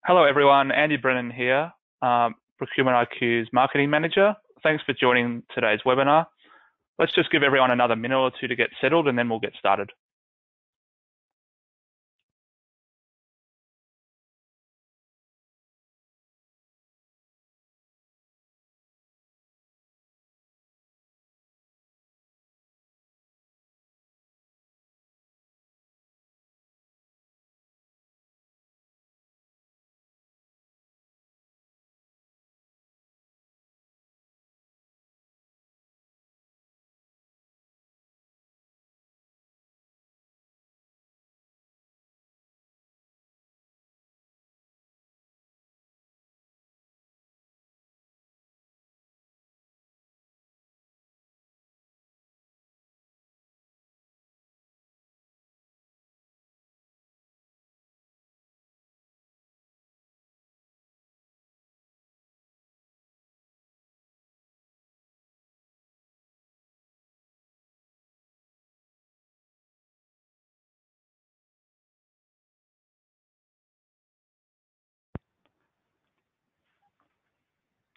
Hello everyone, Andy Brennan here, Procurement IQ's Marketing Manager. Thanks for joining today's webinar. Let's just give everyone another minute or two to get settled and then we'll get started.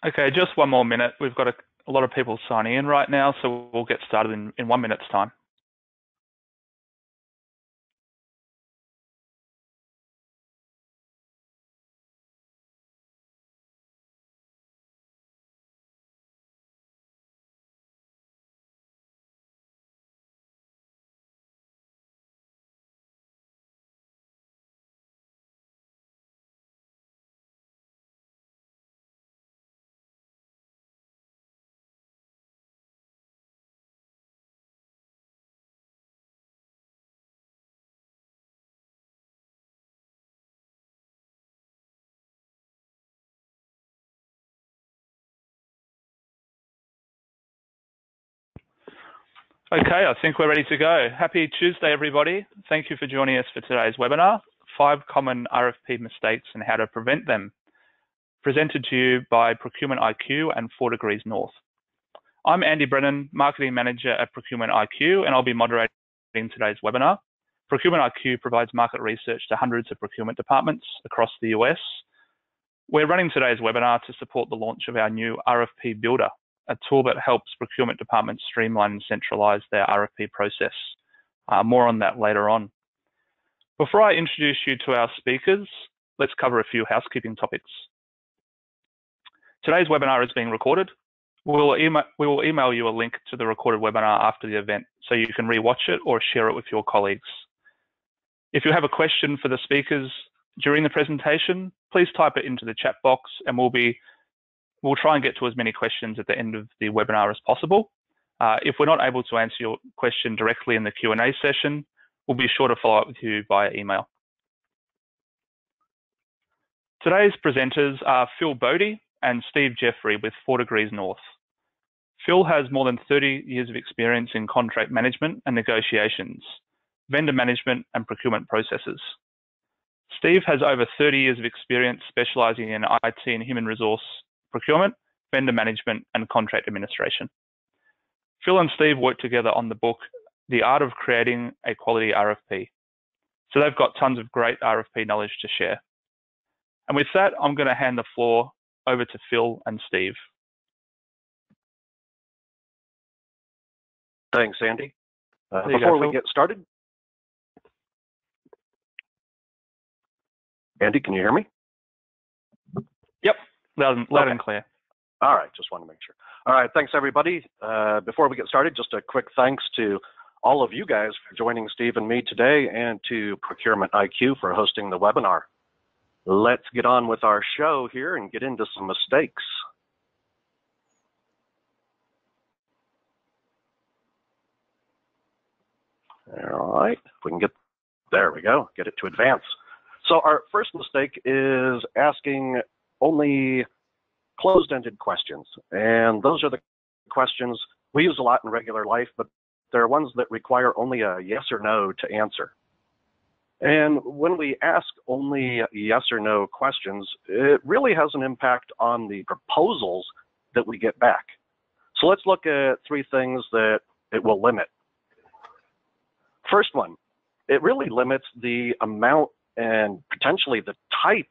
Okay, just one more minute. We've got a lot of people signing in right now, so we'll get started in 1 minute's time. Okay, I think we're ready to go. Happy Tuesday, everybody. Thank you for joining us for today's webinar, 5 Common RFP Mistakes and How to Prevent Them, presented to you by Procurement IQ and 4 Degrees North. I'm Andy Brennan, Marketing Manager at Procurement IQ, and I'll be moderating today's webinar. Procurement IQ provides market research to hundreds of procurement departments across the US. We're running today's webinar to support the launch of our new RFP Builder, a tool that helps procurement departments streamline and centralize their RFP process. More on that later on. Before I introduce you to our speakers, let's cover a few housekeeping topics. Today's webinar is being recorded. We will email you a link to the recorded webinar after the event so you can re-watch it or share it with your colleagues. If you have a question for the speakers during the presentation, please type it into the chat box and we'll try and get to as many questions at the end of the webinar as possible. If we're not able to answer your question directly in the Q&A session, we'll be sure to follow up with you via email. Today's presenters are Phil Bodie and Steve Jeffrey with 4 Degrees North. Phil has more than 30 years of experience in contract management and negotiations, vendor management and procurement processes. Steve has over 30 years of experience specializing in IT and human resource procurement, vendor management and contract administration. Phil and Steve work together on the book, The Art of Creating a Quality RFP. So they've got tons of great RFP knowledge to share. And with that, I'm going to hand the floor over to Phil and Steve. Thanks, Andy. Before we get started, Andy, can you hear me? Yep, loud and clear. All right, just want to make sure. All right, thanks everybody. Before we get started, just a quick thanks to all of you guys for joining Steve and me today and to Procurement IQ for hosting the webinar. Let's get on with our show here and get into some mistakes. All right, if we can get, there we go, get it to advance. So our first mistake is asking only closed-ended questions. And those are the questions we use a lot in regular life, but they're ones that require only a yes or no to answer. And when we ask only yes or no questions, it really has an impact on the proposals that we get back. So let's look at 3 things that it will limit. First one, it really limits the amount and potentially the type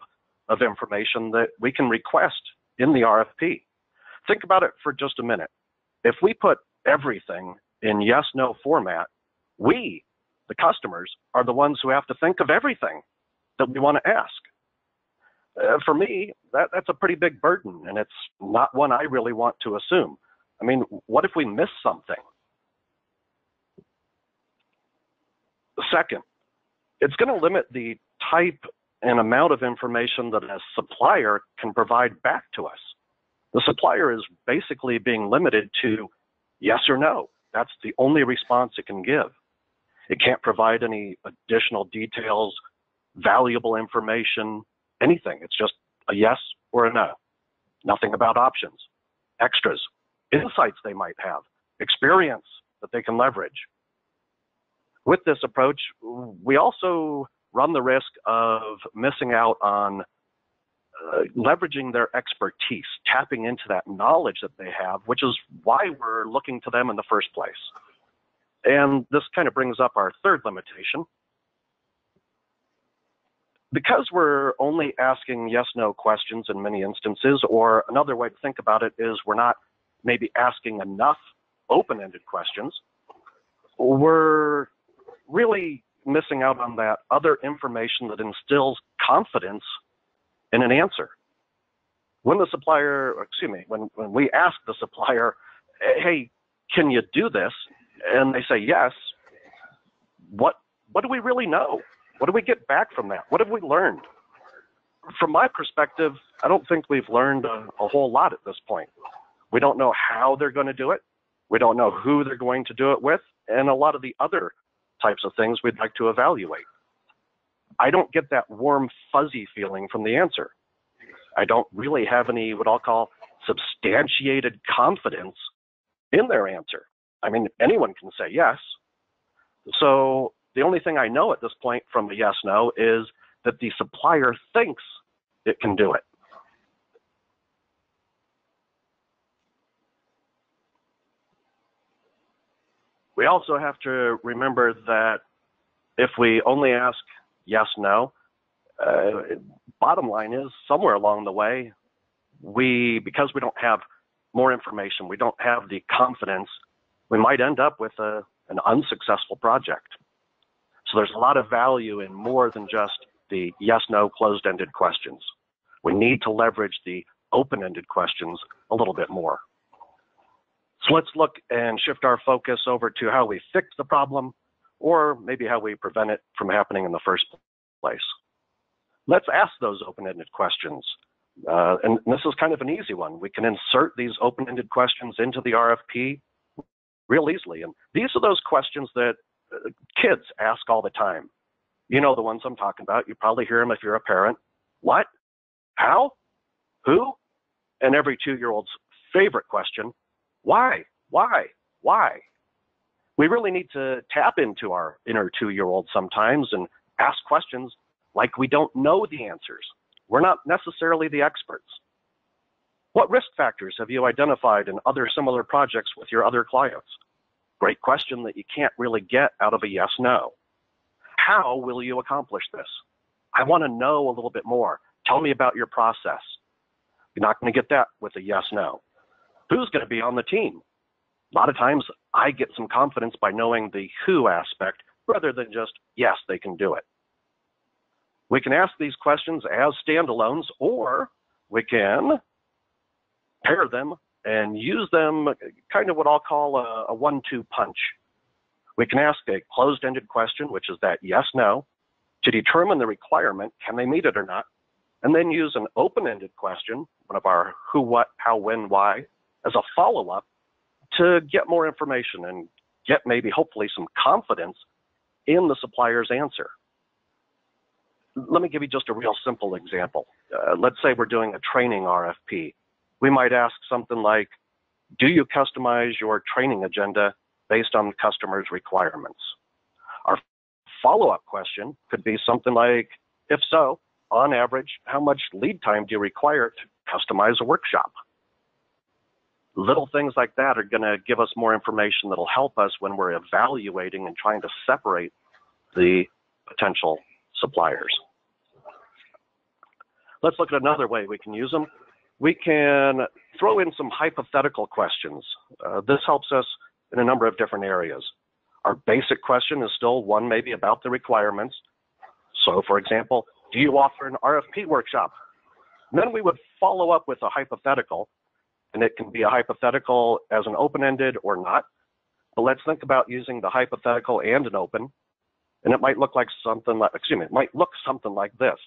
of information that we can request in the RFP. Think about it for just a minute. If we put everything in yes/no format, we, the customers, are the ones who have to think of everything that we want to ask. For me, that's a pretty big burden, and it's not one I really want to assume. I mean, what if we miss something? Second, it's going to limit the type and amount of information that a supplier can provide back to us. The supplier is basically being limited to yes or no. That's the only response it can give. It can't provide any additional details, valuable information, anything. It's just a yes or a no. Nothing about options, extras, insights they might have, experience that they can leverage. With this approach, we also run the risk of missing out on leveraging their expertise, tapping into that knowledge that they have, which is why we're looking to them in the first place. And this kind of brings up our third limitation. Because we're only asking yes/no questions in many instances, or another way to think about it is we're not maybe asking enough open-ended questions, we're really missing out on that other information that instills confidence in an answer. When the supplier, when we ask the supplier, hey, can you do this? And they say yes, what do we really know? What do we get back from that? What have we learned? From my perspective, I don't think we've learned a whole lot at this point. We don't know how they're going to do it. We don't know who they're going to do it with, and a lot of the other types of things we'd like to evaluate. I don't get that warm, fuzzy feeling from the answer. I don't really have any what I'll call substantiated confidence in their answer. I mean, anyone can say yes. So the only thing I know at this point from the yes/no is that the supplier thinks it can do it. We also have to remember that if we only ask yes/no, bottom line is somewhere along the way, because we don't have more information, we don't have the confidence, we might end up with an unsuccessful project. So there's a lot of value in more than just the yes/no closed-ended questions. We need to leverage the open-ended questions a little bit more. So let's look and shift our focus over to how we fix the problem, or maybe how we prevent it from happening in the first place. Let's ask those open-ended questions. And this is kind of an easy one. We can insert these open-ended questions into the RFP real easily. And these are those questions that kids ask all the time. You know the ones I'm talking about. You probably hear them if you're a parent. What? How? Who? And every 2-year-old's favorite question, why? Why? Why? We really need to tap into our inner 2-year-old sometimes and ask questions like we don't know the answers. We're not necessarily the experts. What risk factors have you identified in other similar projects with your other clients? Great question that you can't really get out of a yes/no. How will you accomplish this? I want to know a little bit more. Tell me about your process. You're not going to get that with a yes/no. Who's going to be on the team? A lot of times I get some confidence by knowing the who aspect rather than just, yes, they can do it. We can ask these questions as standalones, or we can pair them and use them kind of what I'll call a 1-2 punch. We can ask a closed-ended question, which is that yes/no, to determine the requirement, can they meet it or not, and then use an open-ended question, one of our who, what, how, when, why, as a follow-up to get more information and get maybe hopefully some confidence in the supplier's answer. Let me give you just a real simple example. Let's say we're doing a training RFP. We might ask something like, do you customize your training agenda based on the customer's requirements? Our follow-up question could be something like, if so, on average, how much lead time do you require to customize a workshop? Little things like that are going to give us more information that will help us when we're evaluating and trying to separate the potential suppliers. Let's look at another way we can use them. We can throw in some hypothetical questions. This helps us in a number of different areas. Our basic question is still one maybe about the requirements. So, for example, do you offer an RFP workshop? And then we would follow up with a hypothetical, and it can be a hypothetical as an open-ended or not. But let's think about using the hypothetical and an open, and it might look like something like, it might look something like this.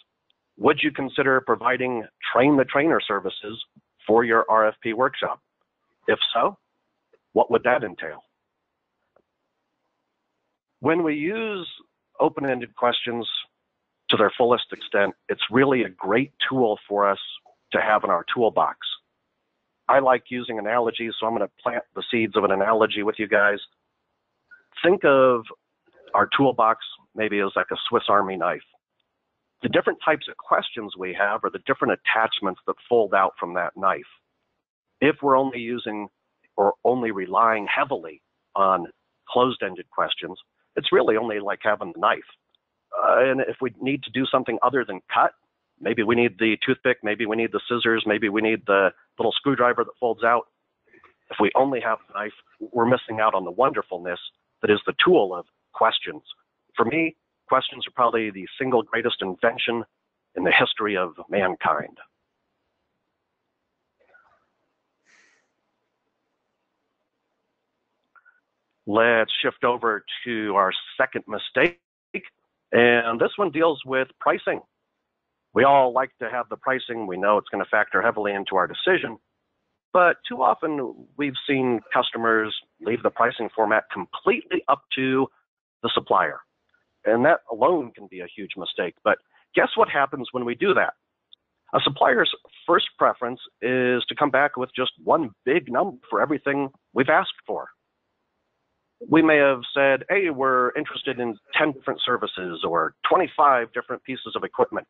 Would you consider providing train-the-trainer services for your RFP workshop? If so, what would that entail? When we use open-ended questions to their fullest extent, it's really a great tool for us to have in our toolbox. I like using analogies, so I'm going to plant the seeds of an analogy with you guys. Think of our toolbox maybe as like a Swiss Army knife. The different types of questions we have are the different attachments that fold out from that knife. If we're only using or only relying heavily on closed-ended questions, it's really only like having the knife. And if we need to do something other than cut, maybe we need the toothpick, maybe we need the scissors, maybe we need the little screwdriver that folds out. If we only have the knife, we're missing out on the wonderfulness that is the tool of questions. For me, questions are probably the single greatest invention in the history of mankind. Let's shift over to our second mistake, and this one deals with pricing. We all like to have the pricing. We know it's going to factor heavily into our decision, but too often we've seen customers leave the pricing format completely up to the supplier. And that alone can be a huge mistake. But guess what happens when we do that? A supplier's first preference is to come back with just one big number for everything we've asked for. We may have said, hey, we're interested in 10 different services or 25 different pieces of equipment.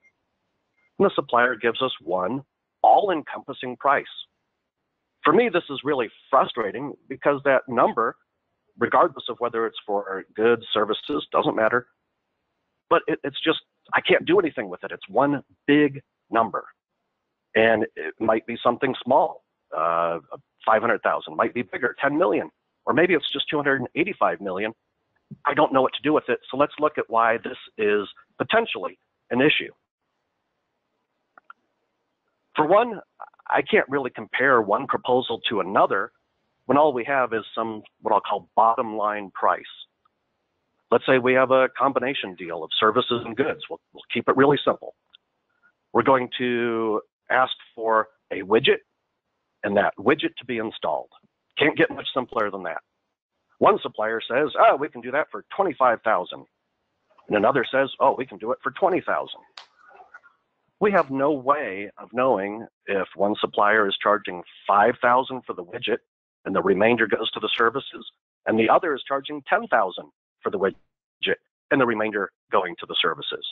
And the supplier gives us one all-encompassing price. For me, this is really frustrating because that number, regardless of whether it's for goods, services, doesn't matter, but it's just, I can't do anything with it. It's one big number. And it might be something small, 500,000, might be bigger, 10 million, or maybe it's just 285 million. I don't know what to do with it. So let's look at why this is potentially an issue. For one, I can't really compare one proposal to another when all we have is some, what I'll call bottom line price. Let's say we have a combination deal of services and goods. We'll keep it really simple. We're going to ask for a widget and that widget to be installed. Can't get much simpler than that. One supplier says, oh, we can do that for 25,000. And another says, oh, we can do it for 20,000. We have no way of knowing if one supplier is charging 5,000 for the widget and the remainder goes to the services, and the other is charging 10,000 for the widget and the remainder going to the services.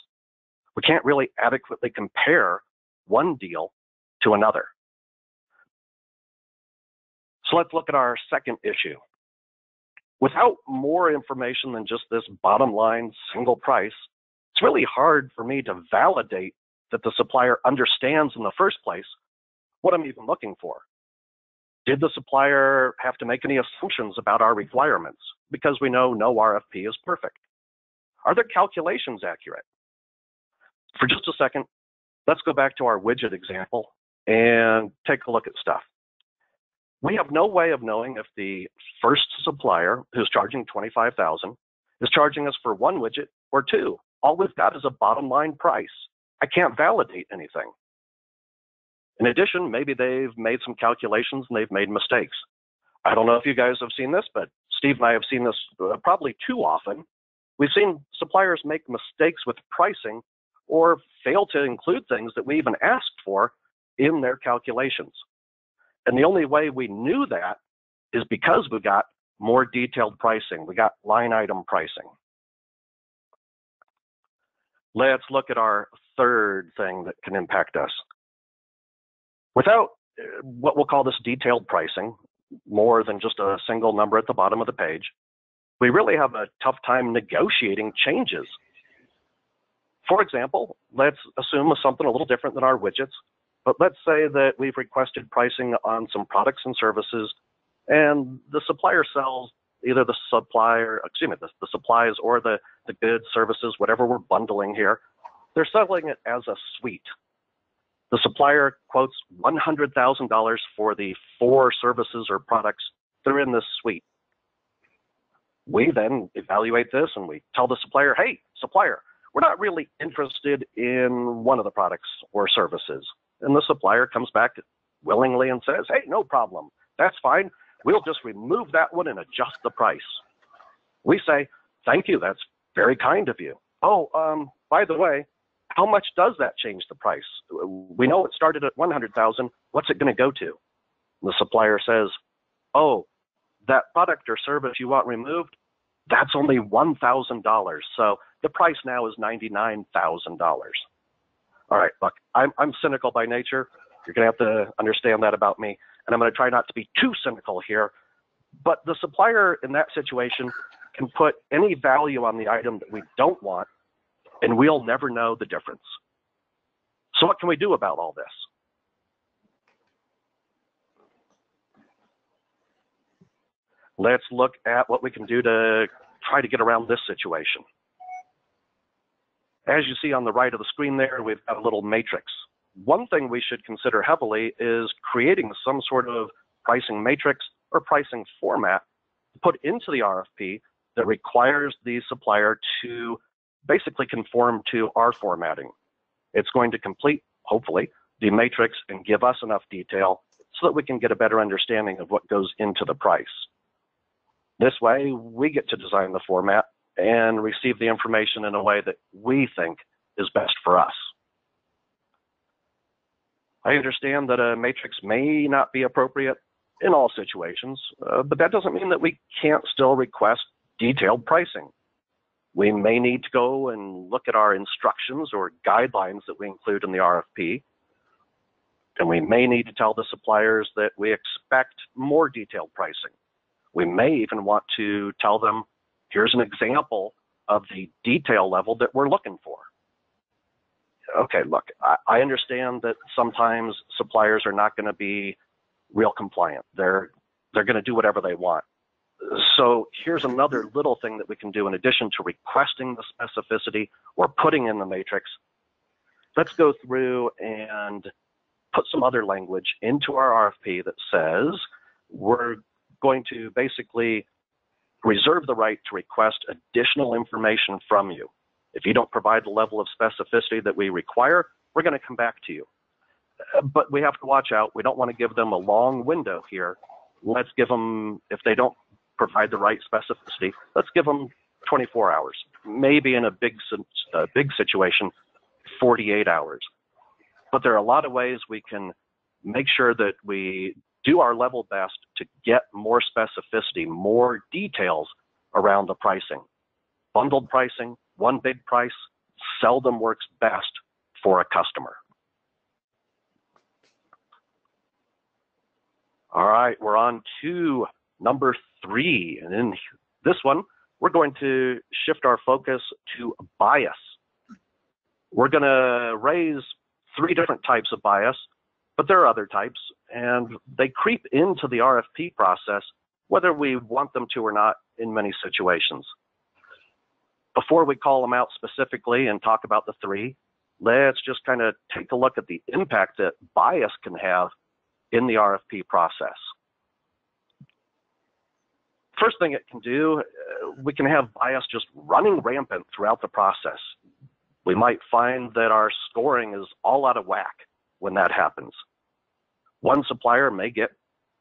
We can't really adequately compare one deal to another. So let's look at our second issue. Without more information than just this bottom line single price, it's really hard for me to validate that the supplier understands in the first place what I'm even looking for. Did the supplier have to make any assumptions about our requirements? Because we know no RFP is perfect. Are their calculations accurate? For just a second, let's go back to our widget example and take a look at stuff. We have no way of knowing if the first supplier who's charging 25,000 is charging us for one widget or two. All we've got is a bottom line price. I can't validate anything. In addition, maybe they've made some calculations and they've made mistakes. I don't know if you guys have seen this, but Steve and I have seen this probably too often. We've seen suppliers make mistakes with pricing or fail to include things that we even asked for in their calculations. And the only way we knew that is because we got more detailed pricing. We got line item pricing. Let's look at our third thing that can impact us. Without what we'll call this detailed pricing, more than just a single number at the bottom of the page, we really have a tough time negotiating changes. For example, let's assume something a little different than our widgets, but let's say that we've requested pricing on some products and services, and the supplier sells either the supplies or the goods, services, whatever we're bundling here. They're selling it as a suite. The supplier quotes $100,000 for the 4 services or products that are in this suite. We then evaluate this and we tell the supplier, hey, supplier, we're not really interested in one of the products or services. And the supplier comes back willingly and says, hey, no problem. That's fine. We'll just remove that one and adjust the price. We say, thank you. That's very kind of you. Oh, by the way, how much does that change the price? We know it started at $100,000. What's it going to go to? The supplier says, oh, that product or service you want removed, that's only $1,000. So the price now is $99,000. All right, look, I'm cynical by nature. You're going to have to understand that about me. And I'm going to try not to be too cynical here. But the supplier in that situation can put any value on the item that we don't want, and we'll never know the difference. So what can we do about all this? Let's look at what we can do to try to get around this situation. As you see on the right of the screen there, we've got a little matrix. One thing we should consider heavily is creating some sort of pricing matrix or pricing format to put into the RFP that requires the supplier to basically conform to our formatting. It's going to complete, hopefully, the matrix and give us enough detail so that we can get a better understanding of what goes into the price. This way, we get to design the format and receive the information in a way that we think is best for us. I understand that a matrix may not be appropriate in all situations, but that doesn't mean that we can't still request detailed pricing. We may need to go and look at our instructions or guidelines that we include in the RFP, and we may need to tell the suppliers that we expect more detailed pricing. We may even want to tell them, here's an example of the detail level that we're looking for. Okay, look, I understand that sometimes suppliers are not going to be real compliant. They're going to do whatever they want. So here's another little thing that we can do in addition to requesting the specificity or putting in the matrix. Let's go through and put some other language into our RFP that says we're going to basically reserve the right to request additional information from you. If you don't provide the level of specificity that we require, we're going to come back to you. But we have to watch out. We don't want to give them a long window here. Let's give them, if they don't provide the right specificity, let's give them 24 hours. Maybe in a big situation, 48 hours. But there are a lot of ways we can make sure that we do our level best to get more specificity, more details around the pricing. Bundled pricing, one big price, seldom works best for a customer. All right, we're on to number 3. And in this one, we're going to shift our focus to bias. We're going to raise 3 different types of bias, but there are other types, and they creep into the RFP process, whether we want them to or not in many situations. Before we call them out specifically and talk about the 3, let's just kind of take a look at the impact that bias can have in the RFP process. First thing it can do, we can have bias just running rampant throughout the process. We might find that our scoring is all out of whack when that happens. One supplier may get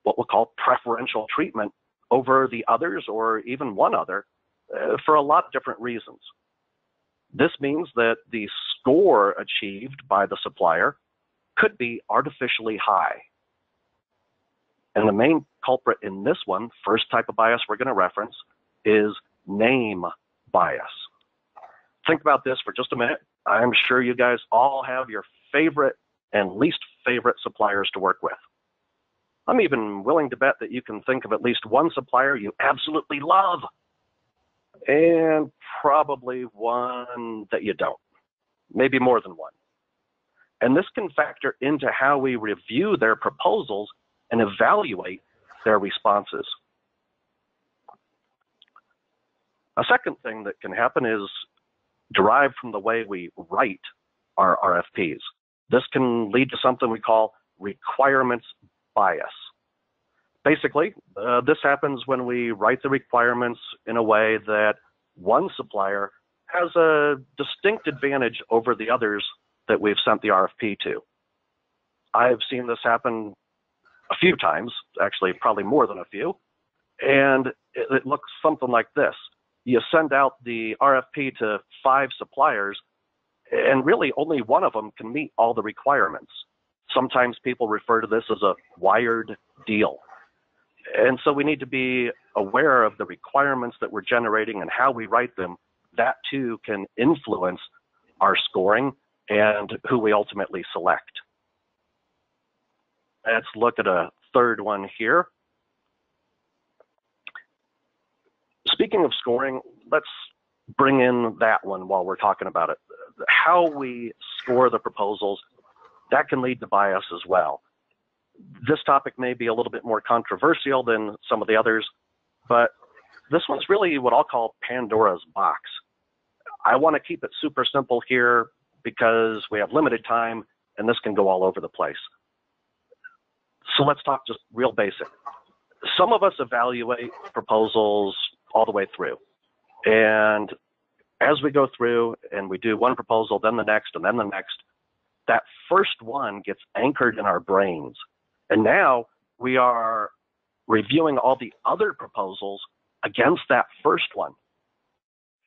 what we'll call preferential treatment over the others or even one other for a lot of different reasons. This means that the score achieved by the supplier could be artificially high. And the main culprit in this one, first type of bias we're going to reference, is name bias. Think about this for just a minute. I'm sure you guys all have your favorite and least favorite suppliers to work with. I'm even willing to bet that you can think of at least one supplier you absolutely love, and probably one that you don't. maybe more than one. And this can factor into how we review their proposals and evaluate their responses. A second thing that can happen is derived from the way we write our RFPs. This can lead to something we call requirements bias. Basically, this happens when we write the requirements in a way that one supplier has a distinct advantage over the others that we've sent the RFP to. I've seen this happen a few times, actually probably more than a few, and it looks something like this. You send out the RFP to 5 suppliers, and really only one of them can meet all the requirements. Sometimes people refer to this as a wired deal. And so we need to be aware of the requirements that we're generating and how we write them. That too can influence our scoring and who we ultimately select. Let's look at a third one here. Speaking of scoring, let's bring in that one while we're talking about it. How we score the proposals, that can lead to bias as well. This topic may be a little bit more controversial than some of the others, but this one's really what I'll call Pandora's box. I want to keep it super simple here because we have limited time and this can go all over the place. So let's talk just real basic. Some of us evaluate proposals all the way through. And as we go through and we do one proposal, then the next, and then the next, that first one gets anchored in our brains. And now we are reviewing all the other proposals against that first one.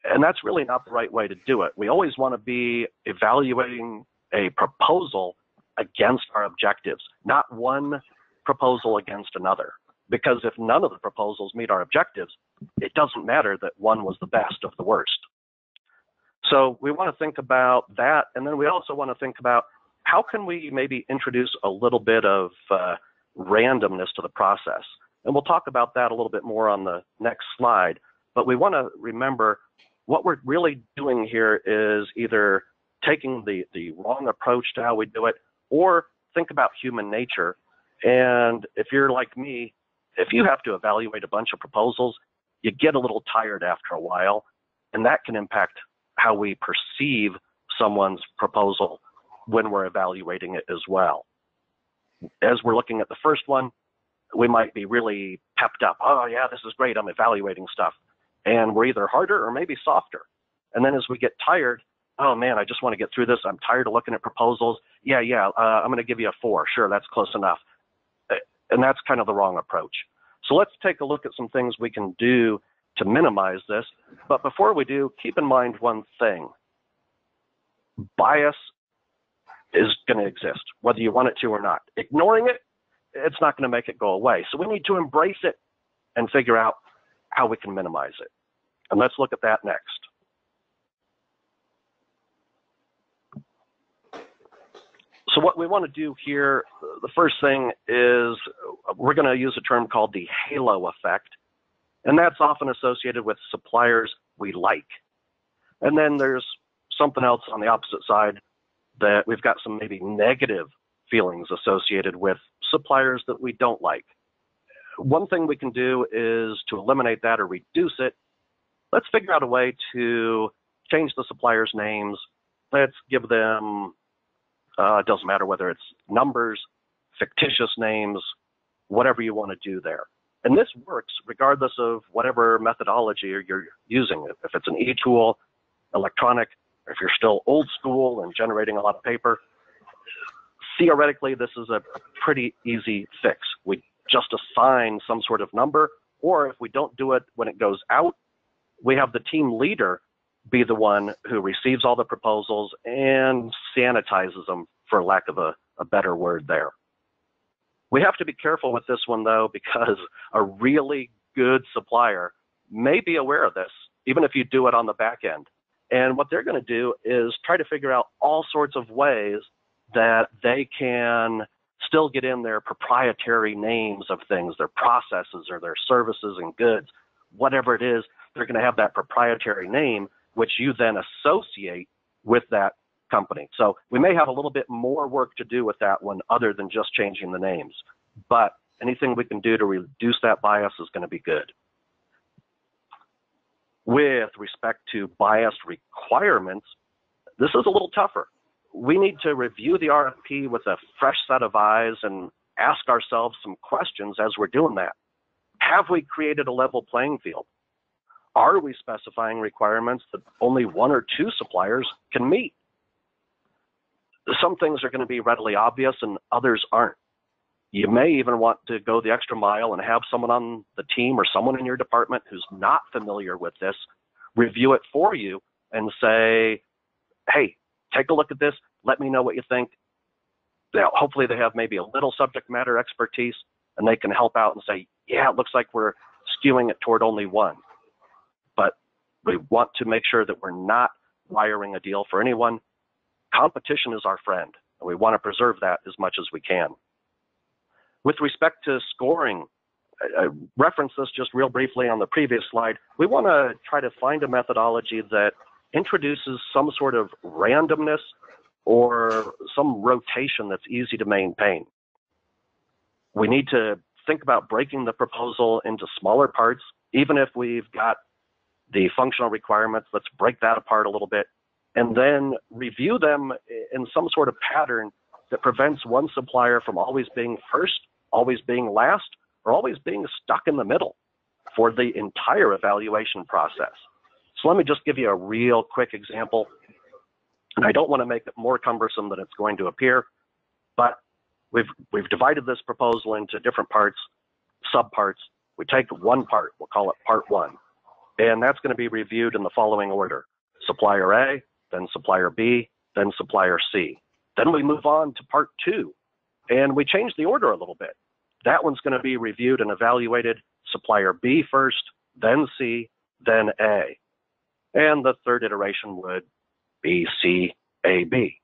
And that's really not the right way to do it. We always want to be evaluating a proposal against our objectives, not one proposal against another. Because if none of the proposals meet our objectives, it doesn't matter that one was the best of the worst. So we want to think about that. And then we also want to think about how can we maybe introduce a little bit of randomness to the process. And we'll talk about that a little bit more on the next slide. But we want to remember what we're really doing here is either taking the wrong approach to how we do it, or think about human nature. And if you're like me, if you have to evaluate a bunch of proposals, you get a little tired after a while, and that can impact how we perceive someone's proposal when we're evaluating it as well. As we're looking at the first one, we might be really pepped up. Oh yeah, this is great, I'm evaluating stuff. And we're either harder or maybe softer. And then as we get tired, oh man, I just want to get through this. I'm tired of looking at proposals. I'm going to give you a 4. Sure, that's close enough. And that's kind of the wrong approach. So let's take a look at some things we can do to minimize this. But before we do, keep in mind one thing. Bias is going to exist, whether you want it to or not. Ignoring it, it's not going to make it go away. So we need to embrace it and figure out how we can minimize it. And let's look at that next. So what we want to do here, the first thing is we're going to use a term called the halo effect. And that's often associated with suppliers we like. And then there's something else on the opposite side that we've got some maybe negative feelings associated with suppliers that we don't like. One thing we can do is to eliminate that or reduce it. Let's figure out a way to change the suppliers' names. Let's give them, it doesn't matter whether it's numbers, fictitious names, whatever you want to do there. And this works regardless of whatever methodology you're using. If it's an e-tool, electronic, or if you're still old school and generating a lot of paper, theoretically, this is a pretty easy fix. We just assign some sort of number, or if we don't do it when it goes out, we have the team leader be the one who receives all the proposals and sanitizes them, for lack of a better word there. We have to be careful with this one, though, because a really good supplier may be aware of this, even if you do it on the back end. And what they're going to do is try to figure out all sorts of ways that they can still get in their proprietary names of things, their processes or their services and goods, whatever it is, they're going to have that proprietary name, which you then associate with that company. So we may have a little bit more work to do with that one other than just changing the names. But anything we can do to reduce that bias is going to be good. With respect to biased requirements, this is a little tougher. We need to review the RFP with a fresh set of eyes and ask ourselves some questions as we're doing that. Have we created a level playing field? Are we specifying requirements that only one or two suppliers can meet? Some things are going to be readily obvious and others aren't. You may even want to go the extra mile and have someone on the team or someone in your department who's not familiar with this review it for you and say, hey, take a look at this. Let me know what you think. Now, hopefully they have maybe a little subject matter expertise and they can help out and say, yeah, it looks like we're skewing it toward only one. But we want to make sure that we're not wiring a deal for anyone. Competition is our friend, and we want to preserve that as much as we can. With respect to scoring, I referenced this just real briefly on the previous slide. We want to try to find a methodology that introduces some sort of randomness or some rotation that's easy to maintain. We need to think about breaking the proposal into smaller parts. Even if we've got the functional requirements, let's break that apart a little bit and then review them in some sort of pattern that prevents one supplier from always being first, always being last, or always being stuck in the middle for the entire evaluation process. So let me just give you a real quick example. And I don't want to make it more cumbersome than it's going to appear, but we've divided this proposal into different parts, subparts. We take one part, we'll call it part one, and that's going to be reviewed in the following order: supplier A, then supplier B, then supplier C. Then we move on to part two, and we change the order a little bit. That one's going to be reviewed and evaluated supplier B first, then C, then A. And the third iteration would be C, A, B.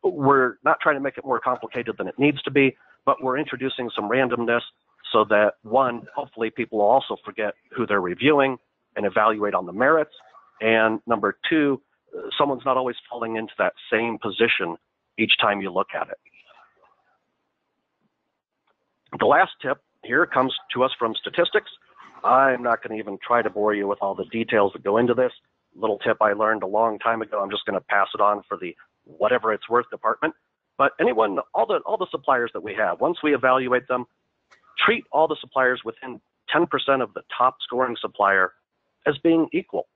We're not trying to make it more complicated than it needs to be, but we're introducing some randomness so that, one, hopefully people will also forget who they're reviewing and evaluate on the merits. And number two, someone's not always falling into that same position each time you look at it. The last tip here comes to us from statistics. I'm not going to even try to bore you with all the details that go into this. Little tip I learned a long time ago. I'm just going to pass it on for the whatever it's worth department. But anyone, all the suppliers that we have, once we evaluate them, treat all the suppliers within 10% of the top scoring supplier as being equal.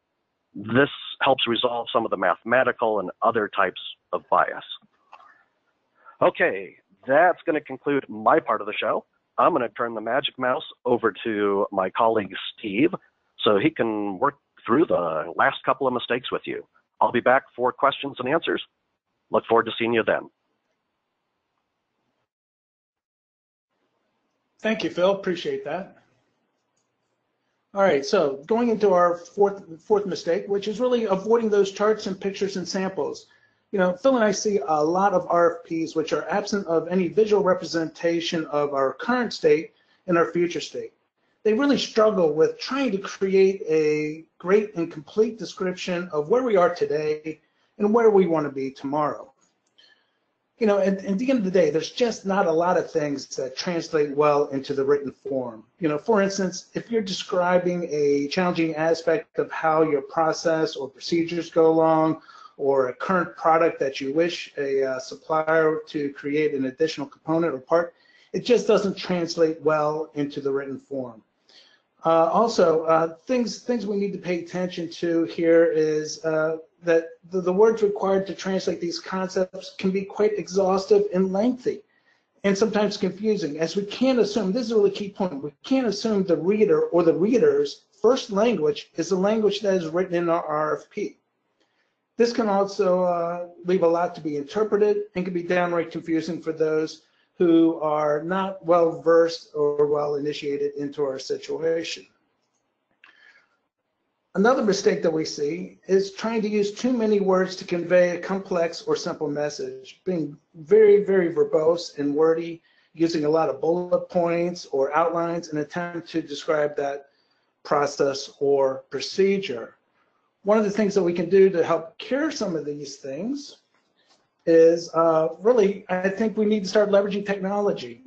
This helps resolve some of the mathematical and other types of bias. Okay, that's going to conclude my part of the show. I'm going to turn the magic mouse over to my colleague Steve so he can work through the last couple of mistakes with you. I'll be back for questions and answers. Look forward to seeing you then. Thank you, Phil. Appreciate that. All right, so going into our fourth mistake, which is really avoiding those charts and pictures and samples. You know, Phil and I see a lot of RFPs which are absent of any visual representation of our current state and our future state. They really struggle with trying to create a great and complete description of where we are today and where we want to be tomorrow. You know, at the end of the day, there's just not a lot of things that translate well into the written form. You know, for instance, if you're describing a challenging aspect of how your process or procedures go along, or a current product that you wish a supplier to create an additional component or part, it just doesn't translate well into the written form. Also, things we need to pay attention to here is that the words required to translate these concepts can be quite exhaustive and lengthy and sometimes confusing, as we can't assume, this is a really key point, we can't assume the reader or the reader's first language is the language that is written in our RFP. This can also leave a lot to be interpreted and can be downright confusing for those who are not well versed or well initiated into our situation. Another mistake that we see is trying to use too many words to convey a complex or simple message, being very, very verbose and wordy, using a lot of bullet points or outlines in an attempt to describe that process or procedure. One of the things that we can do to help cure some of these things is really, I think we need to start leveraging technology.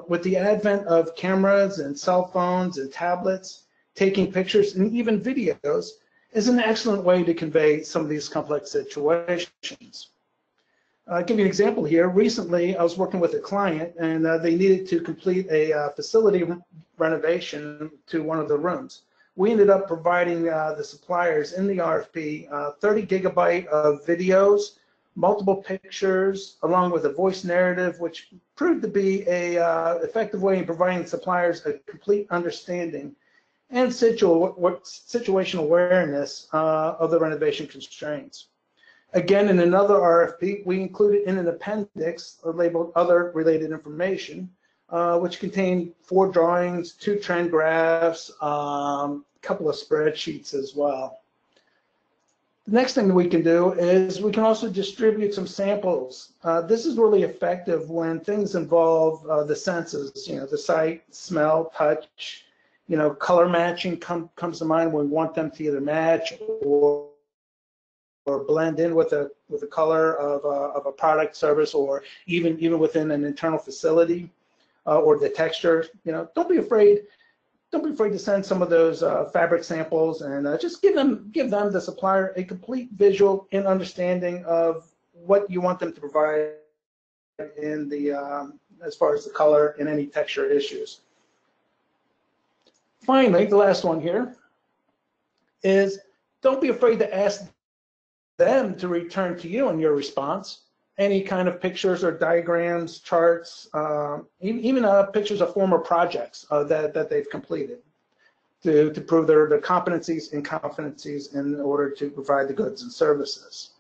With the advent of cameras and cell phones and tablets, taking pictures and even videos is an excellent way to convey some of these complex situations. I'll give you an example here. Recently, I was working with a client, and they needed to complete a facility renovation to one of the rooms. We ended up providing the suppliers in the RFP 30 gigabyte of videos, multiple pictures, along with a voice narrative, which proved to be a effective way in providing suppliers a complete understanding and situational awareness of the renovation constraints. Again, in another RFP, we included in an appendix labeled Other Related Information, which contained 4 drawings, 2 trend graphs, a couple of spreadsheets as well. The next thing that we can do is we can also distribute some samples. This is really effective when things involve the senses, the sight, smell, touch, color matching comes to mind when we want them to either match or blend in with the color of a product, service, or even within an internal facility, or the texture. Don't be afraid to send some of those fabric samples, and just give them the supplier a complete visual and understanding of what you want them to provide in the as far as the color and any texture issues. Finally, the last one here is don't be afraid to ask them to return to you in your response any kind of pictures or diagrams, charts, even pictures of former projects that they've completed to prove their competencies and competencies in order to provide the goods and services.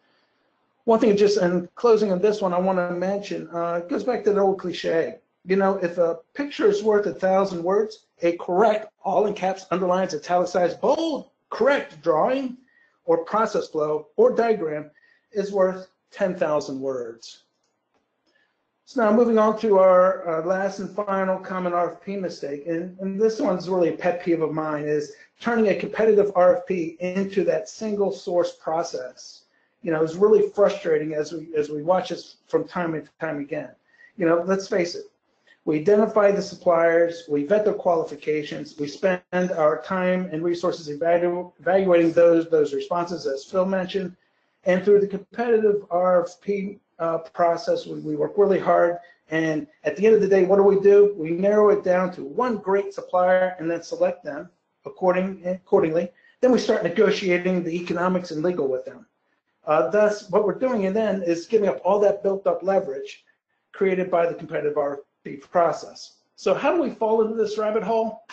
One thing, just in closing on this one, I want to mention, it goes back to the old cliche. If a picture is worth 1,000 words, a correct, all in caps, underlines, italicized, bold, correct drawing or process flow or diagram is worth 10,000 words. So now moving on to our last and final common RFP mistake, and this one's really a pet peeve of mine, is turning a competitive RFP into that single source process. It's really frustrating as we watch this from time and time again. Let's face it. We identify the suppliers, we vet their qualifications, we spend our time and resources evaluating those responses, as Phil mentioned, and through the competitive RFP process, we work really hard, and at the end of the day, what do? We narrow it down to one great supplier and then select them accordingly. Then we start negotiating the economics and legal with them. Thus, what we're doing then is giving up all that built-up leverage created by the competitive RFP process. So how do we fall into this rabbit hole?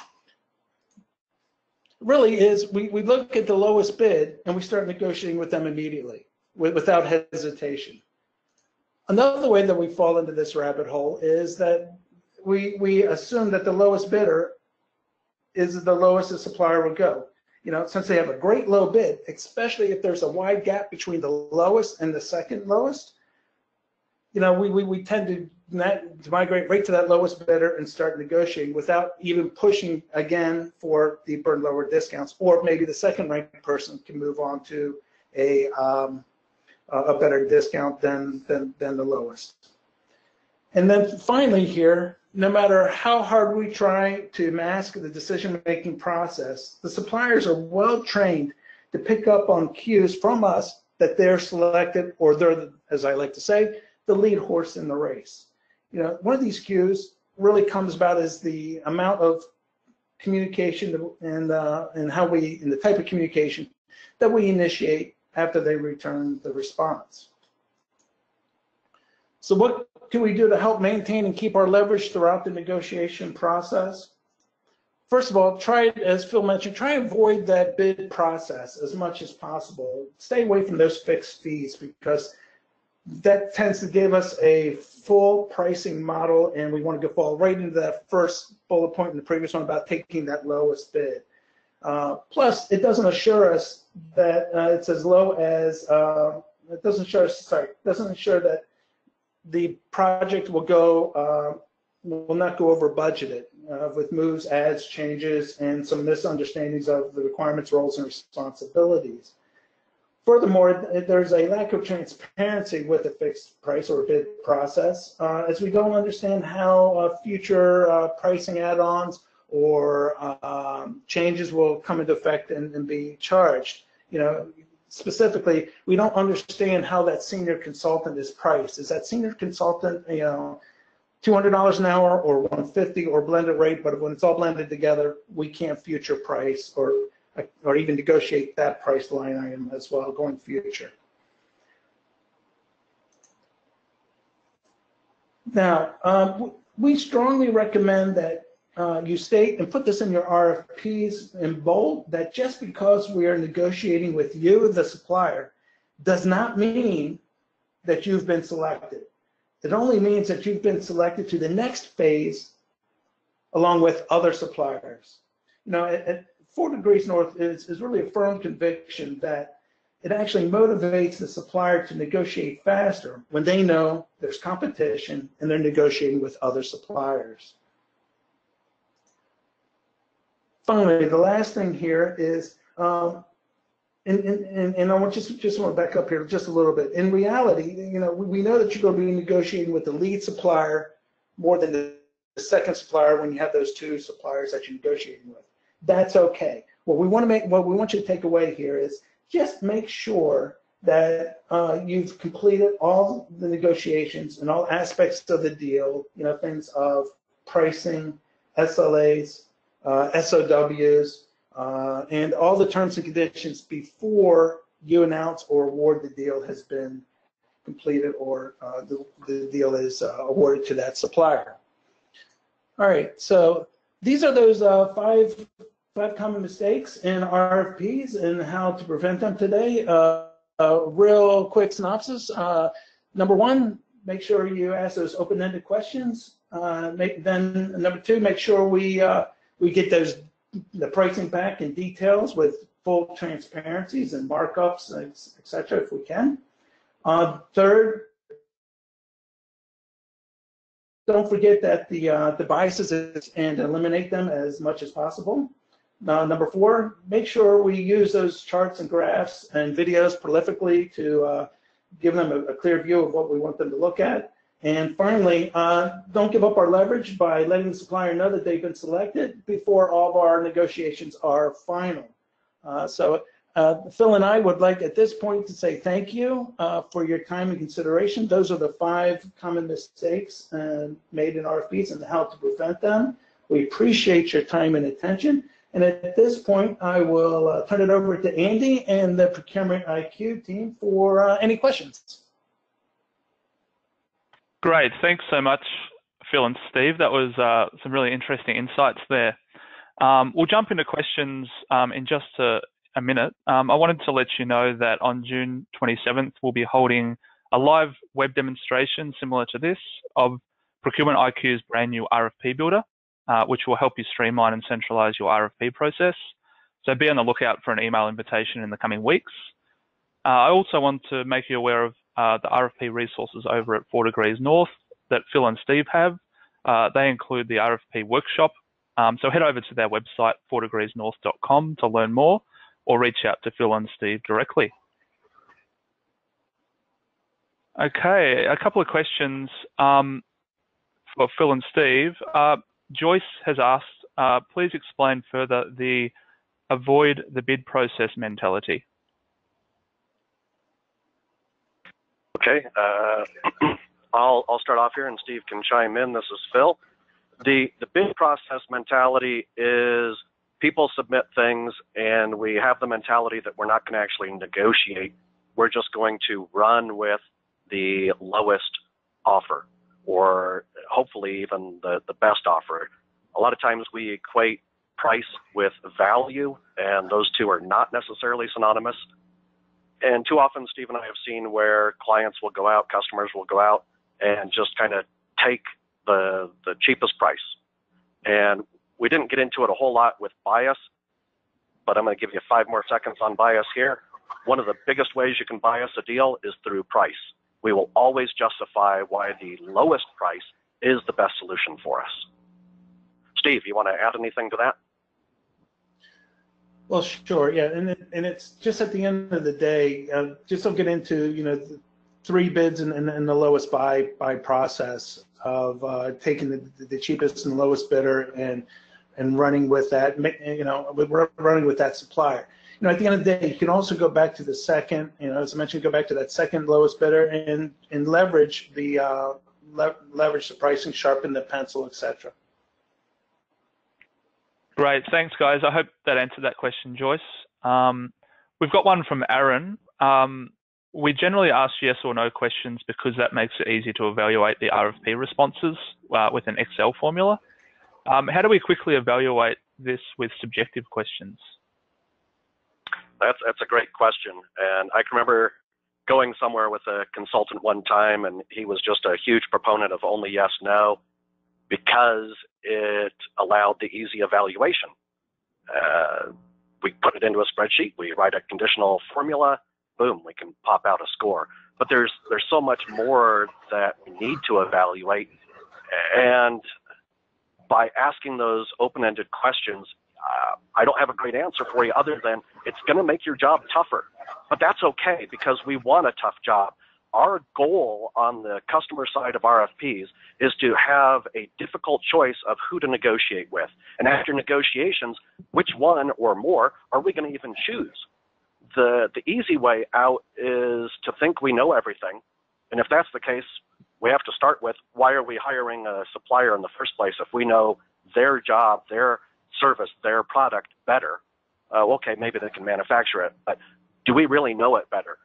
Really is we look at the lowest bid and we start negotiating with them immediately without hesitation. Another way that we fall into this rabbit hole is that we assume that the lowest bidder is the lowest the supplier will go. Since they have a great low bid, especially if there's a wide gap between the lowest and the second lowest, we tend to migrate right to that lowest bidder and start negotiating without even pushing again for deeper and lower discounts, or maybe the second ranked person can move on to a better discount than the lowest. And then finally here, no matter how hard we try to mask the decision-making process, the suppliers are well trained to pick up on cues from us that they're selected, or they're, as I like to say, the lead horse in the race. One of these cues really comes about as the amount of communication and how the type of communication that we initiate after they return the response. So what can we do to help maintain and keep our leverage throughout the negotiation process? First of all, as Phil mentioned, try and avoid that bid process as much as possible. Stay away from those fixed fees, because that tends to give us a full pricing model, and we want to fall right into that first bullet point in the previous one about taking that lowest bid. Plus, it doesn't assure us that it's as low as it doesn't assure that the project will not go over budgeted with moves, adds, changes, and some misunderstandings of the requirements, roles, and responsibilities. Furthermore, there's a lack of transparency with the fixed price or bid process, as we don't understand how future pricing add-ons or changes will come into effect and be charged. You know, specifically, we don't understand how that senior consultant is priced. Is that senior consultant, you know, $200 an hour or $150 or blended rate? But when it's all blended together, we can't future price or even negotiate that price line item as well going future. Now, we strongly recommend that you state and put this in your RFPs in bold, that just because we are negotiating with you, the supplier, does not mean that you've been selected. It only means that you've been selected to the next phase along with other suppliers. You know, at 4 Degrees North is really a firm conviction that it actually motivates the supplier to negotiate faster when they know there's competition and they're negotiating with other suppliers. Finally, the last thing here is, and I want just want to back up here just a little bit. In reality, you know, we know that you're going to be negotiating with the lead supplier more than the second supplier when you have those 2 suppliers that you're negotiating with. That's okay. What we want you to take away here is just make sure that you've completed all the negotiations and all aspects of the deal, you know, things of pricing, SLAs, SOWs, and all the terms and conditions before you announce or award the deal has been completed or the deal is awarded to that supplier. All right, so these are those five common mistakes in RFPs and how to prevent them today. A real quick synopsis. Number 1, make sure you ask those open-ended questions. Then number 2, make sure we get the pricing back in details with full transparencies and markups, etc. if we can. Third, don't forget that the biases and eliminate them as much as possible. Number 4, make sure we use those charts and graphs and videos prolifically to give them a clear view of what we want them to look at. And finally, don't give up our leverage by letting the supplier know that they've been selected before all of our negotiations are final. So Phil and I would like at this point to say thank you for your time and consideration. Those are the 5 common mistakes made in RFPs and how to prevent them. We appreciate your time and attention. And at this point, I will turn it over to Andy and the Procurement IQ team for any questions. Great, thanks so much, Phil and Steve. That was some really interesting insights there. We'll jump into questions in just a minute. I wanted to let you know that on June 27th, we'll be holding a live web demonstration similar to this of Procurement IQ's brand new RFP builder, which will help you streamline and centralize your RFP process. So be on the lookout for an email invitation in the coming weeks. I also want to make you aware of the RFP resources over at 4 Degrees North that Phil and Steve have. They include the RFP workshop. So head over to their website, 4degreesnorth.com, to learn more, or reach out to Phil and Steve directly. Okay, a couple of questions for Phil and Steve. Joyce has asked, please explain further the avoid the bid process mentality. Okay, I'll start off here and Steve can chime in. This is Phil. The bid process mentality is people submit things and we have the mentality that we're not going to actually negotiate. We're just going to run with the lowest offer, or hopefully even the best offer. A lot of times we equate price with value, and those two are not necessarily synonymous. And too often, Steve and I have seen where clients will go out, customers will go out and just kind of take the cheapest price. And we didn't get into it a whole lot with bias, but I'm going to give you 5 more seconds on bias here. One of the biggest ways you can bias a deal is through price. We will always justify why the lowest price is the best solution for us. Steve, you want to add anything to that? Well, sure, yeah, and it's just at the end of the day, just don't get into the three bids and the lowest buy process of taking the cheapest and lowest bidder and running with that, running with that supplier. At the end of the day, you can also go back to the second, as I mentioned, go back to that second lowest bidder and leverage leverage the pricing, sharpen the pencil, etc. Great, thanks guys. I hope that answered that question, Joyce. We've got one from Aaron. We generally ask yes or no questions because that makes it easy to evaluate the RFP responses with an Excel formula. How do we quickly evaluate this with subjective questions? That's a great question. And I can remember going somewhere with a consultant one time, and he was just a huge proponent of only yes, no, because it allowed the easy evaluation. We put it into a spreadsheet, we write a conditional formula, boom, we can pop out a score. But there's so much more that we need to evaluate, and by asking those open-ended questions, I don't have a great answer for you other than it's going to make your job tougher. But that's okay, because we want a tough job. Our goal on the customer side of RFPs is to have a difficult choice of who to negotiate with. And after negotiations, which one or more are we going to even choose? The easy way out is to think we know everything. And if that's the case, we have to start with, why are we hiring a supplier in the first place if we know their job, their service, their product better? Okay, maybe they can manufacture it, but do we really know it better?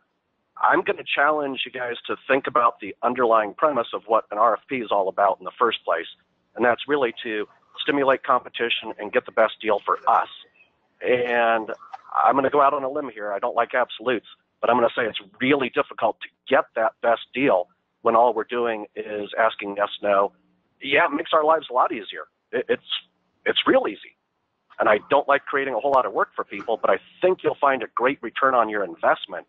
I'm going to challenge you guys to think about the underlying premise of what an RFP is all about in the first place, and that's really to stimulate competition and get the best deal for us. And I'm going to go out on a limb here. I don't like absolutes, but I'm going to say it's really difficult to get that best deal when all we're doing is asking yes, no. Yeah, it makes our lives a lot easier. It's real easy. And I don't like creating a whole lot of work for people, but I think you'll find a great return on your investment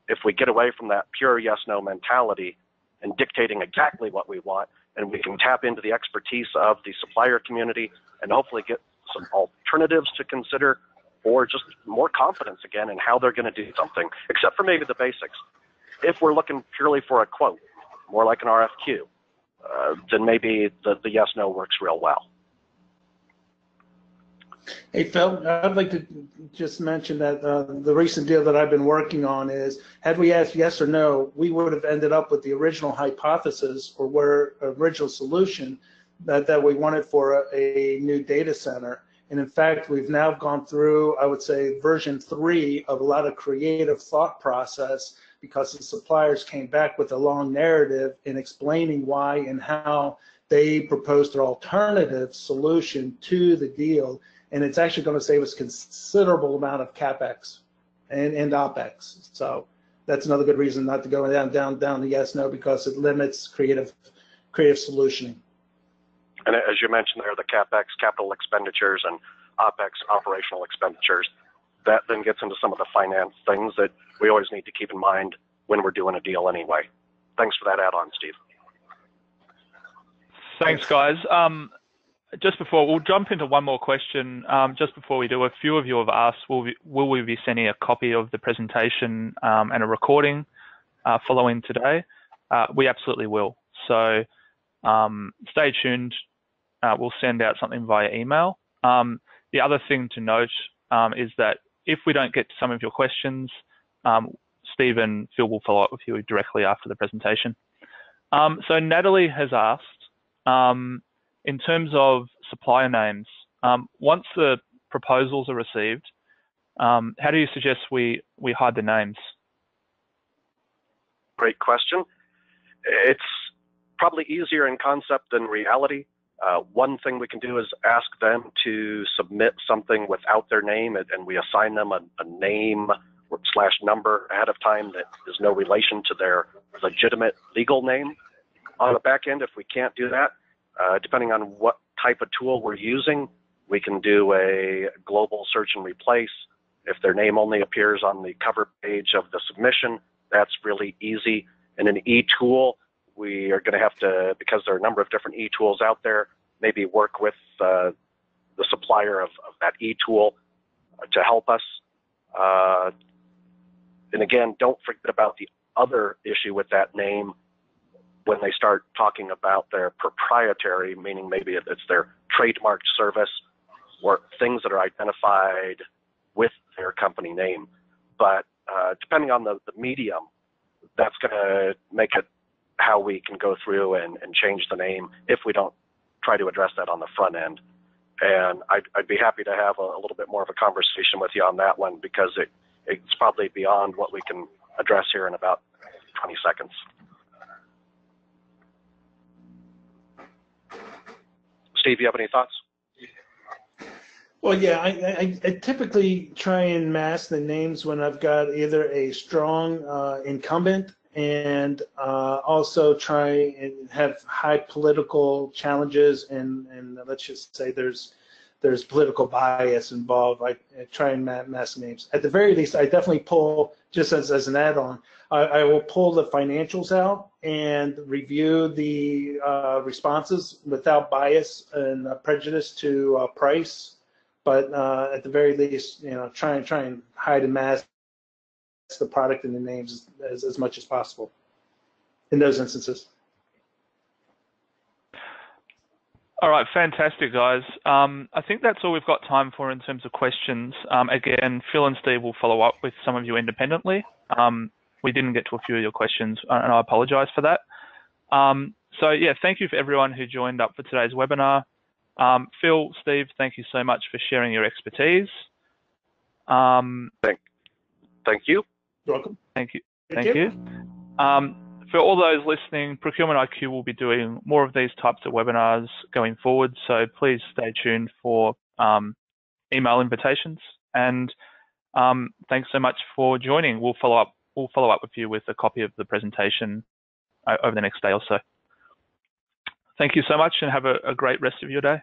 if we get away from that pure yes-no mentality and dictating exactly what we want, and we can tap into the expertise of the supplier community and hopefully get some alternatives to consider, or just more confidence again in how they're going to do something, except for maybe the basics. If we're looking purely for a quote, more like an RFQ, then maybe the yes-no works real well. Hey, Phil, I'd like to just mention that the recent deal that I've been working on is, had we asked yes or no, we would have ended up with the original hypothesis or original solution that we wanted for a new data center. And in fact, we've now gone through, I would say, version 3 of a lot of creative thought process, because the suppliers came back with a long narrative in explaining why and how they proposed their alternative solution to the deal. And it's actually going to save us considerable amount of CapEx and OpEx. So that's another good reason not to go down the yes, no, because it limits creative solutioning. And as you mentioned there, the CapEx, capital expenditures, and OpEx, operational expenditures, that then gets into some of the finance things that we always need to keep in mind when we're doing a deal anyway. Thanks for that add-on, Steve. Thanks, guys. Just before, we'll jump into one more question. Just before we do, a few of you have asked, will we be sending a copy of the presentation and a recording following today? We absolutely will. So stay tuned. We'll send out something via email. The other thing to note is that if we don't get to some of your questions, Steve and Phil will follow up with you directly after the presentation. So Natalie has asked, in terms of supplier names, once the proposals are received, how do you suggest we hide the names? Great question. It's probably easier in concept than reality. One thing we can do is ask them to submit something without their name, and we assign them a name / number ahead of time that is no relation to their legitimate legal name. On the back end, if we can't do that, depending on what type of tool we're using, we can do a global search and replace. If their name only appears on the cover page of the submission, that's really easy. In an e-tool, we are going to have to, because there are a number of different e-tools out there, maybe work with the supplier of that e-tool to help us. And again, don't forget about the other issue with that name when they start talking about their proprietary, meaning maybe it's their trademarked service or things that are identified with their company name. But depending on the medium, that's going to make it how we can go through and change the name if we don't try to address that on the front end. And I'd be happy to have a little bit more of a conversation with you on that one, because it's probably beyond what we can address here in about 20 seconds. Steve, you have any thoughts? Well, yeah, I typically try and mask the names when I've got either a strong incumbent and also try and have high political challenges, and let's just say there's political bias involved. I try and mask names. At the very least, I definitely pull, just as an add-on, I will pull the financials out and review the responses without bias and prejudice to price. But at the very least, try and hide and mask the product and the names as much as possible in those instances. All right, fantastic, guys. I think that's all we've got time for in terms of questions. Again, Phil and Steve will follow up with some of you independently. We didn't get to a few of your questions, and I apologize for that. So yeah, thank you for everyone who joined up for today's webinar. Phil, Steve, thank you so much for sharing your expertise. Thank you. You're welcome. Thank you. Thank you. For all those listening, Procurement IQ will be doing more of these types of webinars going forward, so please stay tuned for email invitations. And thanks so much for joining. We'll follow up with you with a copy of the presentation over the next day or so. Thank you so much, and have a great rest of your day.